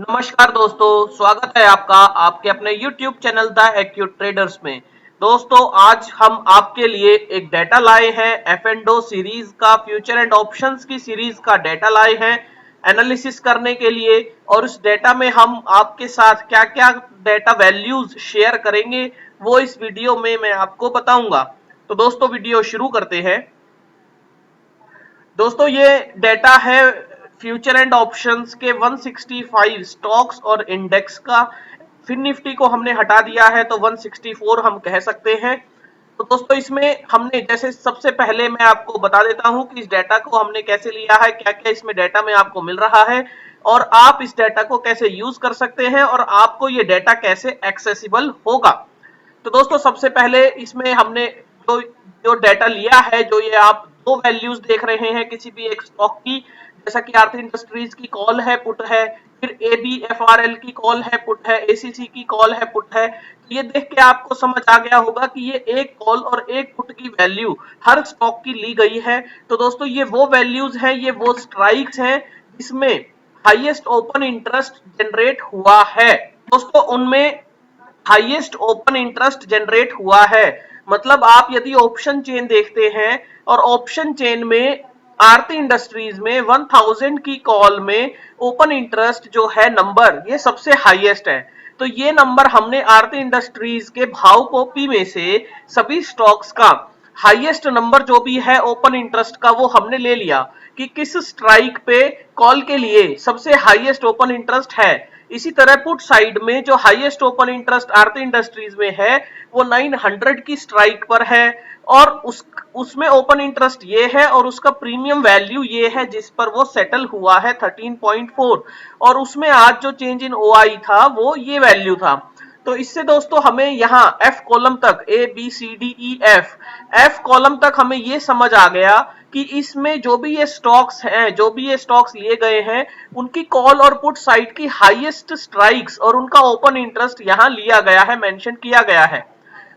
नमस्कार दोस्तों, स्वागत है आपका आपके अपने YouTube channel the acute traders में। दोस्तों, आज हम आपके लिए एक डेटा लाए हैं F&O सीरीज का, फ्यूचर एंड ऑप्शंस की सीरीज का डेटा लाए हैं एनालिसिस करने के लिए। और उस डेटा में हम आपके साथ क्या क्या डेटा वैल्यूज शेयर करेंगे वो इस वीडियो में मैं आपको बताऊंगा। तो दोस्तों, वीडियो शुरू करते हैं। दोस्तों, ये डेटा है फ्यूचर एंड ऑप्शंस के 165 स्टॉक्स और इंडेक्स का। फिर निफ्टी को हमने हटा दिया है तो 164 हम कह सकते हैं। तो दोस्तों, इसमें हमने जैसे सबसे पहले मैं आपको बता देता हूं कि इस डेटा को हमने कैसे लिया है, क्या क्या इसमें डेटा में आपको मिल रहा है और आप इस डेटा को कैसे यूज कर सकते हैं और आपको ये डेटा कैसे एक्सेसिबल होगा। तो दोस्तों, सबसे पहले इसमें हमने जो जो डेटा लिया है, जो ये आप दो वैल्यूज देख रहे हैं किसी भी एक स्टॉक की, जैसा कि आरती इंडस्ट्रीज की कॉल है, पुट है, फिर एबीएफआरएल की कॉल है, पुट है, एसीसी की कॉल है, पुट है। तो ये देख के आपको समझ आ गया होगा कि ये एक कॉल और एक पुट की वैल्यू हर स्टॉक की ली गई है। तो दोस्तों, ये वो वैल्यूज हैं, ये वो स्ट्राइक्स हैं जिसमें हाईएस्ट ओपन इंटरेस्ट जनरेट हुआ है। दोस्तों, उनमें हाईएस्ट ओपन इंटरेस्ट जनरेट हुआ है। मतलब आप यदि ऑप्शन चेन देखते हैं और ऑप्शन चेन में आरती इंडस्ट्रीज में 1000 की कॉल में ओपन इंटरेस्ट जो है नंबर, ये सबसे हाईएस्ट है। तो ये नंबर हमने आरती इंडस्ट्रीज के भाव कॉपी में से सभी स्टॉक्स का हाईएस्ट नंबर जो भी है ओपन इंटरेस्ट का, वो हमने ले लिया कि किस स्ट्राइक पे कॉल के लिए सबसे हाईएस्ट ओपन इंटरेस्ट है। इसी तरह पुट साइड में जो हाईएस्ट ओपन इंटरेस्ट आरती इंडस्ट्रीज में है वो 900 की स्ट्राइक पर है और उसमें ओपन इंटरेस्ट ये है और उसका प्रीमियम वैल्यू ये है जिस पर वो सेटल हुआ है 13.4। और उसमें आज जो चेंज इन ओआई था वो ये वैल्यू था। तो इससे दोस्तों हमें यहाँ एफ कॉलम तक एफ कॉलम तक हमें ये समझ आ गया कि इसमें जो भी ये स्टॉक्स हैं, जो भी ये स्टॉक्स लिए गए हैं, उनकी कॉल और पुट साइड की हाईएस्ट स्ट्राइक्स और उनका ओपन इंटरेस्ट यहाँ लिया गया है, मेंशन किया गया है।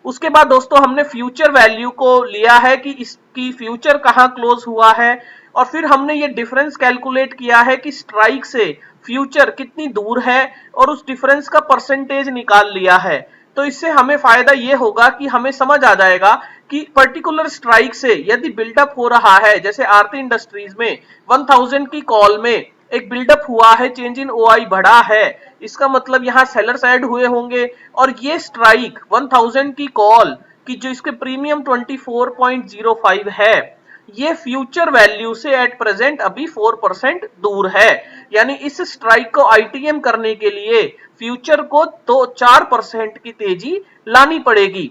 उसके बाद दोस्तों हमने फ्यूचर वैल्यू को लिया है कि इसकी फ्यूचर कहाँ क्लोज हुआ है और फिर हमने ये डिफरेंस कैलकुलेट किया है कि स्ट्राइक से फ्यूचर कितनी दूर है और उस डिफरेंस का परसेंटेज निकाल लिया है। तो इससे हमें फायदा ये होगा कि हमें समझ आ जाएगा कि पर्टिकुलर स्ट्राइक से यदि बिल्डअप हो रहा है, जैसे आरती इंडस्ट्रीज में 1000 की कॉल में एक बिल्डअप हुआ है, चेंज इन ओआई बढ़ा है, इसका मतलब यहाँ सेलर्स ऐड हुए होंगे और ये स्ट्राइक 1000 की कॉल की जो इसके प्रीमियम 24.05 है, ये फ्यूचर वैल्यू से एट प्रेजेंट अभी 4% दूर है। यानी इस स्ट्राइक को आईटीएम करने के लिए फ्यूचर को तो 4% की तेजी लानी पड़ेगी।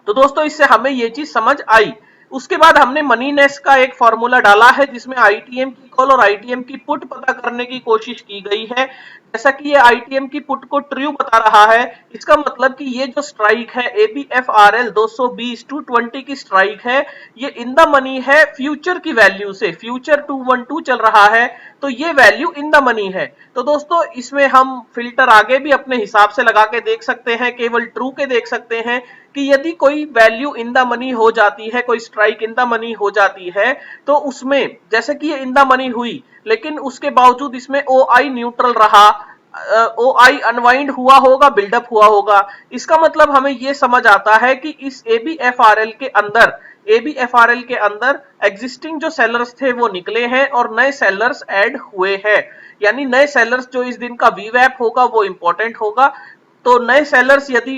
तो दोस्तों, इससे हमें ये चीज समझ आई। उसके बाद हमने मनी नेस्ट का एक फॉर्मूला डाला है जिसमें आईटीएम की कॉल और आईटीएम की पुट पता करने की कोशिश की गई है। जैसा कि ये आईटीएम की पुट को ट्रू बता रहा है, इसका मतलब कि ये जो स्ट्राइक है एबीएफआरएल 220 220 की स्ट्राइक है, ये इन द मनी है फ्यूचर की वैल्यू से। फ्यूचर 212 चल रहा है तो ये वैल्यू इन द मनी है। तो दोस्तों, इसमें हम फिल्टर आगे भी अपने हिसाब से लगा के देख सकते हैं, केवल ट्रू के देख सकते हैं कि यदि कोई वैल्यू इन द मनी हो जाती है, कोई स्ट्राइक इन द मनी हो जाती है, तो उसमें जैसे कि ये इन द मनी हुई लेकिन उसके बावजूद इसमें ओ आई न्यूट्रल रहा, ओ आई अनवाइंड हुआ होगा, बिल्डअप हुआ होगा। इसका मतलब हमें ये समझ आता है कि इस एबीएफआरएल के अंदर एग्जिस्टिंग जो सेलर्स थे वो निकले हैं और नए सेलर्स ऐड हुए हैं। यानी नए सेलर्स जो इस दिन का वीवैप होगा वो इंपॉर्टेंट होगा। तो नए सेलर्स यदि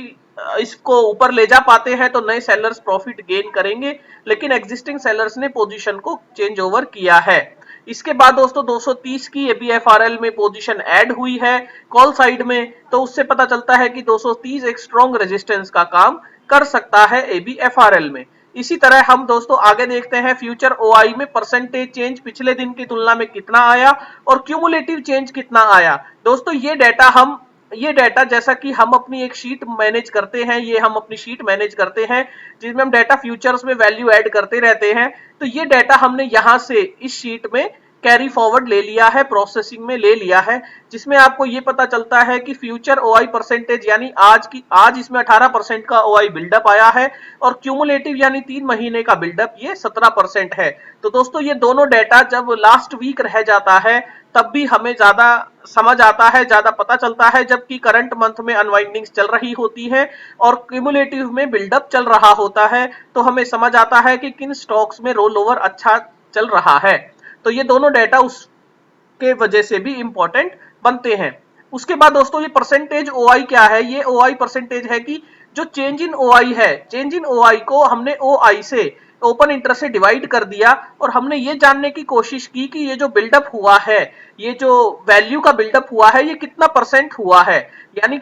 इसको ऊपर ले जा पाते हैं तो नए सेलर्स प्रॉफिट गेन करेंगे, लेकिन एग्जिस्टिंग सेलर्स ने पोजीशन को चेंज ओवर किया है। इसके बाद दोस्तों 230 की एबीएफआरएल में पोजीशन ऐड हुई है कॉल साइड में, तो उससे पता चलता है कि 230 एक स्ट्रॉन्ग रेजिस्टेंस का काम कर सकता है एबीएफआरएल में। इसी तरह हम दोस्तों आगे देखते हैं फ्यूचर ओआई में परसेंटेज चेंज पिछले दिन की तुलना में कितना आया और क्यूमुलेटिव चेंज कितना आया। दोस्तों, ये डेटा जैसा कि हम अपनी एक शीट मैनेज करते हैं, ये हम अपनी शीट मैनेज करते हैं जिसमें हम डेटा फ्यूचर्स में वैल्यू ऐड करते रहते हैं। तो ये डेटा हमने यहां से इस शीट में कैरी फॉरवर्ड ले लिया है, प्रोसेसिंग में ले लिया है, जिसमें आपको ये पता चलता है कि फ्यूचर ओआई परसेंटेज यानी आज इसमें 18% का ओआई बिल्डअप आया है और क्यूमुलेटिव यानी 3 महीने का बिल्डअप ये 17% है। तो दोस्तों ये दोनों डेटा जब लास्ट वीक रह जाता है तब भी हमें ज्यादा समझ आता है, ज्यादा पता चलता है, जबकि करंट मंथ में अनवाइंडिंग्स चल रही होती है और क्यूमुलेटिव में बिल्डअप चल रहा होता है, तो हमें समझ आता है कि किन स्टॉक्स में रोल ओवर अच्छा चल रहा है। तो ये दोनों डेटा उसके वजह से भी इंपॉर्टेंट बनते हैं। उसके बाद दोस्तों ये परसेंटेज ओआई क्या है? ये ओआई परसेंटेज है कि जो चेंज इन ओआई है, चेंज इन ओआई को हमने ओआई से, ओपन इंटरेस्ट से डिवाइड कर दिया और हमने ये जानने की कोशिश की कि ये जो बिल्डअप हुआ है, ये जो वैल्यू का बिल्डअप हुआ है, ये कितना परसेंट हुआ है। यानी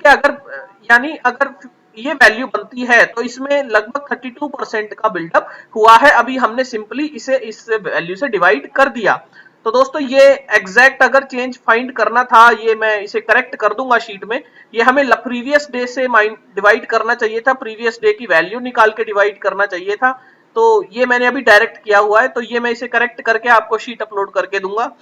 अगर ये वैल्यू बनती है तो इसमें लगभग 32% का बिल्डअप हुआ है। अभी हमने सिंपली इसे इस वैल्यू से डिवाइड कर दिया। तो दोस्तों ये एग्जैक्ट अगर चेंज फाइंड करना था, ये मैं इसे करेक्ट कर दूंगा शीट में। ये हमें प्रीवियस डे से डिवाइड करना चाहिए था, प्रीवियस डे की वैल्यू निकाल के डिवाइड करना चाहिए था। तो ये मैंने अभी डायरेक्ट किया हुआ है, तो ये मैं इसे करेक्ट करके आपको शीट अपलोड करके दूंगा।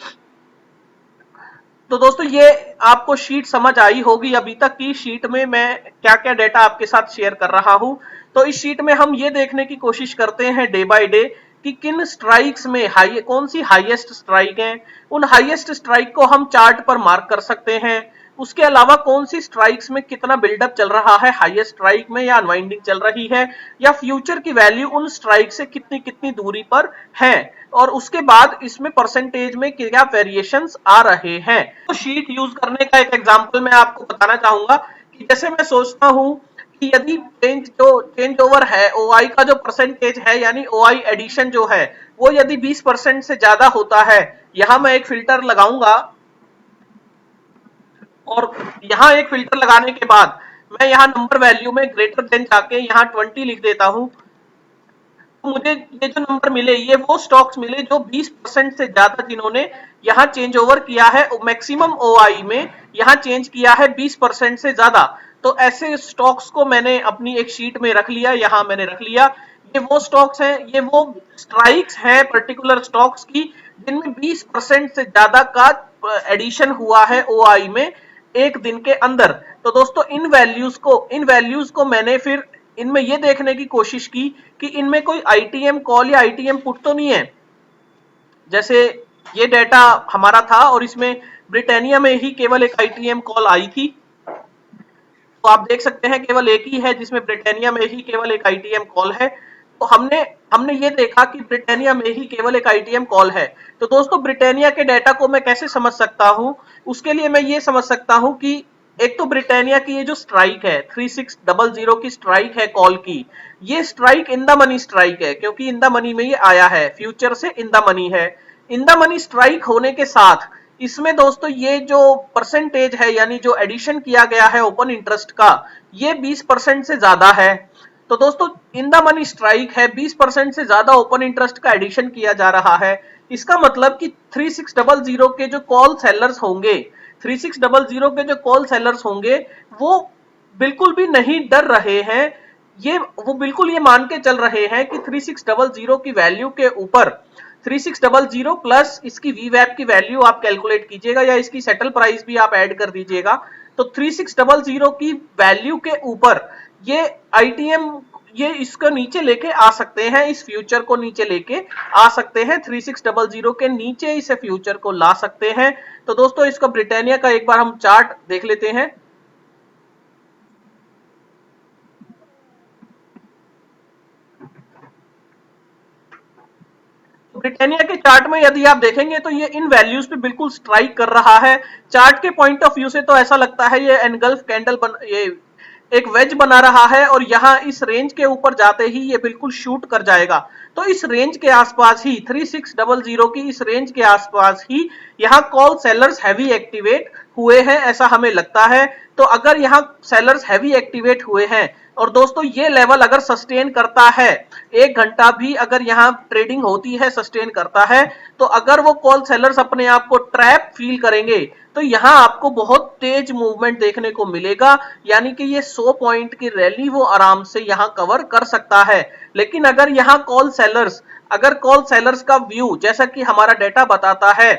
तो दोस्तों ये आपको शीट समझ आई होगी। अभी तक की शीट में मैं क्या क्या डेटा आपके साथ शेयर कर रहा हूं। तो इस शीट में हम ये देखने की कोशिश करते हैं डे बाय डे कि किन स्ट्राइक्स में कौन सी हाईएस्ट स्ट्राइक है। उन हाईएस्ट स्ट्राइक को हम चार्ट पर मार्क कर सकते हैं। उसके अलावा कौन सी स्ट्राइक्स में कितना बिल्डअप चल रहा है, हाईएस्ट स्ट्राइक में या अनवाइंडिंग चल रही है, या फ्यूचर की वैल्यू उन स्ट्राइक से कितनी कितनी दूरी पर है, और उसके बाद इसमें परसेंटेज में क्या वेरिएशंस आ रहे हैं। तो शीट यूज करने का एक एग्जांपल मैं आपको बताना चाहूंगा कि जैसे मैं सोचता हूं कि यदि चेंज ओवर है, ओआई का जो परसेंटेज है यानी ओआई एडिशन जो है वो यदि 20% से ज्यादा होता है, यहां मैं एक फिल्टर लगाऊंगा और यहां एक फिल्टर लगाने के बाद मैं यहां नंबर वैल्यू में ग्रेटर देन जाके यहां 20 लिख देता हूं। तो मुझे ये जो नंबर मिले ये वो स्टॉक्स मिले जो 20% से ज्यादा जिन्होंने यहाँ चेंज ओवर किया है, मैक्सिमम ओआई में यहाँ चेंज किया है 20% से ज्यादा। तो ऐसे स्टॉक्स को मैंने अपनी एक शीट में रख लिया, यहाँ मैंने रख लिया। ये वो स्टॉक्स हैं, ये वो स्ट्राइक्स हैं पर्टिकुलर स्टॉक्स की जिनमें 20% से ज्यादा का एडिशन हुआ है ओआई में एक दिन के अंदर। तो दोस्तों इन वैल्यूज को मैंने फिर इनमें ये देखने की कोशिश की कि इनमें कोई आईटीएम कॉल या आईटीएम पुट तो नहीं है। जैसे ये डेटा हमारा था और इसमें ब्रिटानिया में ही केवल एक आईटीएम कॉल आई थी। तो आप देख सकते हैं केवल एक ही है जिसमें ब्रिटानिया में ही केवल एक आईटीएम कॉल है। तो हमने हमने ये देखा कि ब्रिटानिया में ही केवल एक आईटीएम कॉल है। तो दोस्तों ब्रिटानिया के डेटा को मैं कैसे समझ सकता हूं? उसके लिए मैं ये समझ सकता हूं कि एक तो ब्रिटानिया की ये जो स्ट्राइक है 3600 की स्ट्राइक है कॉल की, ये strike in the money strike है क्योंकि इन द मनी में ये आया है, फ्यूचर से इन द मनी है। इन द मनी स्ट्राइक होने के साथ इसमें दोस्तों ये जो परसेंटेज है यानी जो एडिशन किया गया है ओपन इंटरेस्ट का, ये 20% से ज्यादा है। तो दोस्तों इन द मनी स्ट्राइक है, 20% से ज्यादा ओपन इंटरेस्ट का एडिशन किया जा रहा है। इसका मतलब कि 3600 के जो कॉल सेलर्स होंगे, 3600 के जो कॉल सेलर्स होंगे वो बिल्कुल भी नहीं डर रहे हैं। वो बिल्कुल ये मान के चल रहे हैं कि 3600 की वैल्यू के ऊपर 3600 प्लस इसकी वीवैप की वैल्यू आप कैलकुलेट कीजिएगा या इसकी सेटल प्राइस भी आप ऐड कर दीजिएगा। तो 3600 की वैल्यू के ऊपर ये आईटीएम ये इसको नीचे लेके आ सकते हैं, इस फ्यूचर को नीचे लेके आ सकते हैं, 3600 के नीचे इसे फ्यूचर को ला सकते हैं। तो दोस्तों इसका ब्रिटानिया का एक बार हम चार्ट देख लेते हैं। ब्रिटानिया के चार्ट में यदि आप देखेंगे तो ये इन वैल्यूज पे बिल्कुल स्ट्राइक कर रहा है। चार्ट के पॉइंट ऑफ व्यू से तो ऐसा लगता है ये एनगल्फ कैंडल ये एक वेज बना रहा है और यहाँ इस रेंज के ऊपर जाते ही ये बिल्कुल शूट कर जाएगा। तो इस रेंज के आसपास ही 3600 की इस रेंज के आसपास ही यहाँ कॉल सेलर्स हैवी एक्टिवेट हुए हैं, ऐसा हमें लगता है। तो अगर यहाँ सेलर्स हैवी एक्टिवेट हुए हैं और दोस्तों ये लेवल अगर सस्टेन करता है, 1 घंटा भी अगर यहाँ ट्रेडिंग होती है, सस्टेन करता है, तो अगर वो कॉल सेलर्स अपने आप को ट्रैप फील करेंगे तो यहाँ आपको बहुत तेज मूवमेंट देखने को मिलेगा, यानी कि ये 100 पॉइंट की रैली वो आराम से यहाँ कवर कर सकता है। लेकिन अगर यहाँ कॉल सेलर्स का व्यू जैसा कि हमारा डेटा बताता है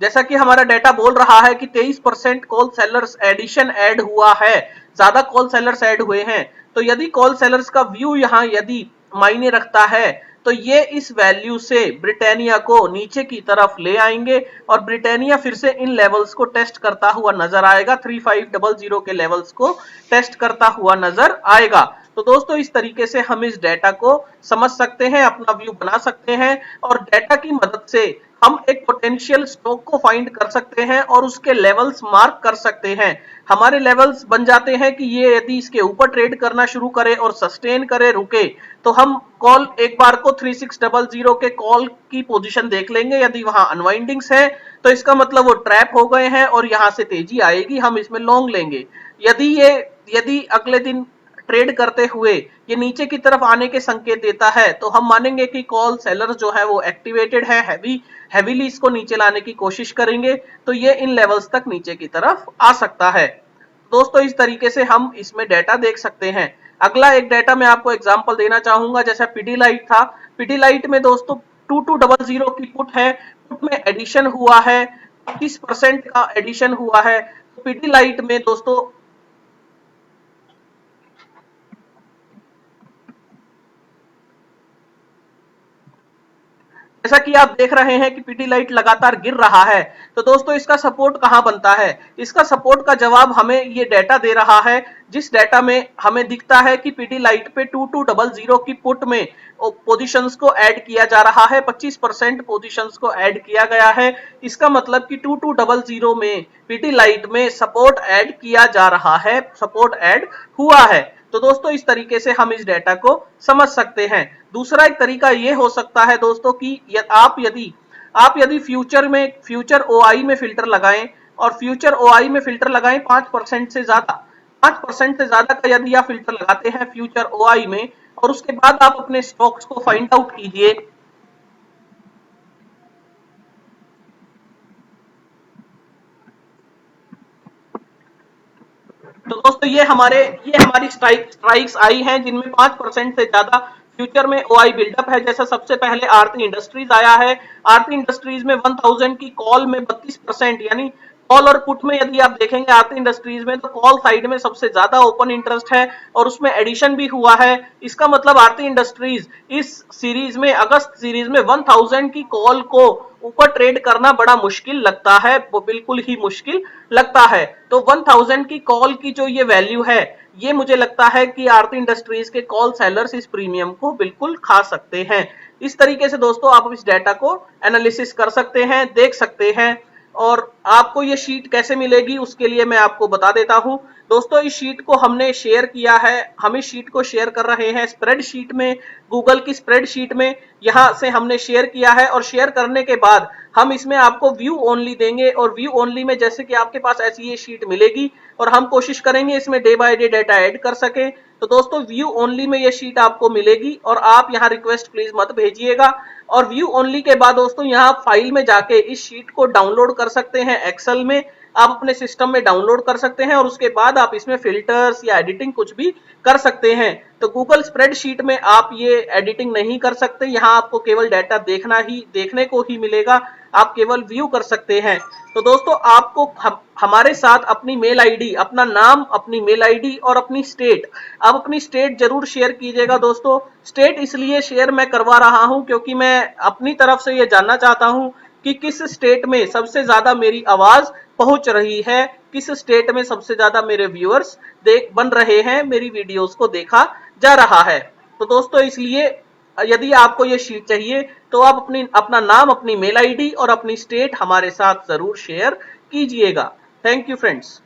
जैसा कि हमारा डाटा बोल रहा है कि 23% कॉल सेलर्स एडिशन ऐड हुआ है, ज्यादा कॉल सेलर्स ऐड हुए हैं। तो यदि कॉल सेलर्स का व्यू यहाँ यदि मायने रखता है तो ये इस वैल्यू से ब्रिटानिया को नीचे की तरफ ले आएंगे और ब्रिटानिया फिर से इन लेवल्स को टेस्ट करता हुआ नजर आएगा, 3500 के लेवल्स को टेस्ट करता हुआ नजर आएगा। तो दोस्तों इस तरीके से हम इस डेटा को समझ सकते हैं, अपना व्यू बना सकते हैं और डेटा की मदद से हम एक पोटेंशियल स्टॉक को फाइंड कर सकते हैं और उसके लेवल्स मार्क कर सकते हैं। हमारे लेवल्स बन जाते हैं कि ये यदि इसके ऊपर ट्रेड करना शुरू करे और सस्टेन करे, रुके, तो हम कॉल एक बार को 3600 के कॉल की पोजीशन देख लेंगे। यदि वहां अनवाइंडिंग्स है तो इसका मतलब वो ट्रैप हो गए हैं और यहां से तेजी आएगी, हम इसमें लॉन्ग लेंगे। यदि अगले दिन ट्रेड करते हुए ये नीचे की तरफ आने के संकेत देता है तो हम मानेंगे कि कॉल सेलर जो है वो एक्टिवेटेड है, हैवीली इसको नीचे लाने की कोशिश करेंगे, तो ये इन लेवल्स तक नीचे की तरफ आ सकता है। दोस्तों इस तरीके से हम इसमें डेटा देख सकते हैं। अगला एक डेटा मैं आपको एग्जांपल देना चाहूंगा, जैसा पीडीलाइट था। पीडीलाइट में दोस्तों 2200 की पुट है, पुट में एडिशन हुआ है, 25% का एडिशन हुआ है। पीडीलाइट में दोस्तों जैसा कि आप देख रहे हैं कि पीडीलाइट लगातार गिर रहा है, तो दोस्तों इसका सपोर्ट कहां बनता है? इसका सपोर्ट का जवाब हमें ये डेटा दे रहा है, जिस डेटा में हमें दिखता है कि पीडीलाइट पे 2200 की पुट में पोजीशंस को ऐड किया जा रहा है, 25% पोजीशंस को ऐड किया गया है। इसका मतलब कि 2200 में पीडीलाइट में सपोर्ट ऐड किया जा रहा है, सपोर्ट ऐड हुआ है। तो दोस्तों इस तरीके से हम इस डेटा को समझ सकते हैं। दूसरा एक तरीका ये हो सकता है दोस्तों कि आप यदि फ्यूचर ओआई में फिल्टर लगाएं और फ्यूचर ओआई में फिल्टर लगाएं 5% से ज्यादा, 5% से ज्यादा का यदि आप फिल्टर लगाते हैं फ्यूचर ओआई में और उसके बाद आप अपने स्टॉक्स को फाइंड आउट कीजिए। तो दोस्तों ये हमारी स्ट्राइक्स आई हैं जिनमें 5% से ज्यादा फ्यूचर में ओआई बिल्डअप है। जैसा सबसे पहले आरती इंडस्ट्रीज आया है। आरती इंडस्ट्रीज में 1000 की कॉल में 32%, यानी कॉल और पुट में यदि आप देखेंगे आरती इंडस्ट्रीज में, तो कॉल साइड में सबसे ज्यादा ओपन इंटरेस्ट है और उसमें एडिशन भी हुआ है। इसका मतलब आरती इंडस्ट्रीज इस सीरीज में, अगस्त सीरीज में 1000 की कॉल को ऊपर ट्रेड करना बड़ा मुश्किल लगता है, वो बिल्कुल ही मुश्किल लगता है। तो 1000 की कॉल की जो ये वैल्यू है, ये मुझे लगता है कि आरती इंडस्ट्रीज के कॉल सेलर्स इस प्रीमियम को बिल्कुल खा सकते हैं। इस तरीके से दोस्तों आप इस डेटा को एनालिसिस कर सकते हैं, देख सकते हैं। और आपको ये शीट कैसे मिलेगी उसके लिए मैं आपको बता देता हूं। दोस्तों इस शीट को हमने शेयर किया है, हम इस शीट को शेयर कर रहे हैं स्प्रेडशीट में, गूगल की स्प्रेडशीट में। यहां से हमने शेयर किया है और शेयर करने के बाद हम इसमें आपको व्यू ओनली देंगे और व्यू ओनली में जैसे कि आपके पास ऐसी ये शीट मिलेगी और हम कोशिश करेंगे इसमें day by day data add कर सके। तो दोस्तों व्यू ओनली में ये शीट आपको मिलेगी और आप यहाँ रिक्वेस्ट प्लीज मत भेजिएगा। और व्यू ओनली के बाद दोस्तों यहाँ फाइल में जाके इस शीट को डाउनलोड कर सकते हैं, एक्सेल में आप अपने सिस्टम में डाउनलोड कर सकते हैं और उसके बाद आप इसमें फिल्टर्स या एडिटिंग कुछ भी कर सकते हैं। तो गूगल स्प्रेडशीट में आप ये एडिटिंग नहीं कर सकते, यहाँ आपको केवल डाटा देखने को ही मिलेगा, आप केवल व्यू कर सकते हैं। तो दोस्तों आपको हमारे साथ अपनी मेल आईडी, अपना नाम, अपनी मेल आईडी और अपनी स्टेट, आप अपनी स्टेट जरूर शेयर कीजिएगा। दोस्तों स्टेट इसलिए शेयर मैं करवा रहा हूं क्योंकि मैं अपनी तरफ से ये जानना चाहता हूं कि किस स्टेट में सबसे ज्यादा मेरी आवाज पहुंच रही है, किस स्टेट में सबसे ज्यादा मेरे व्यूअर्स बन रहे हैं, मेरी वीडियोस को देखा जा रहा है। तो दोस्तों इसलिए यदि आपको ये शीट चाहिए तो आप अपना नाम, अपनी मेल आईडी और अपनी स्टेट हमारे साथ जरूर शेयर कीजिएगा। Thank you friends.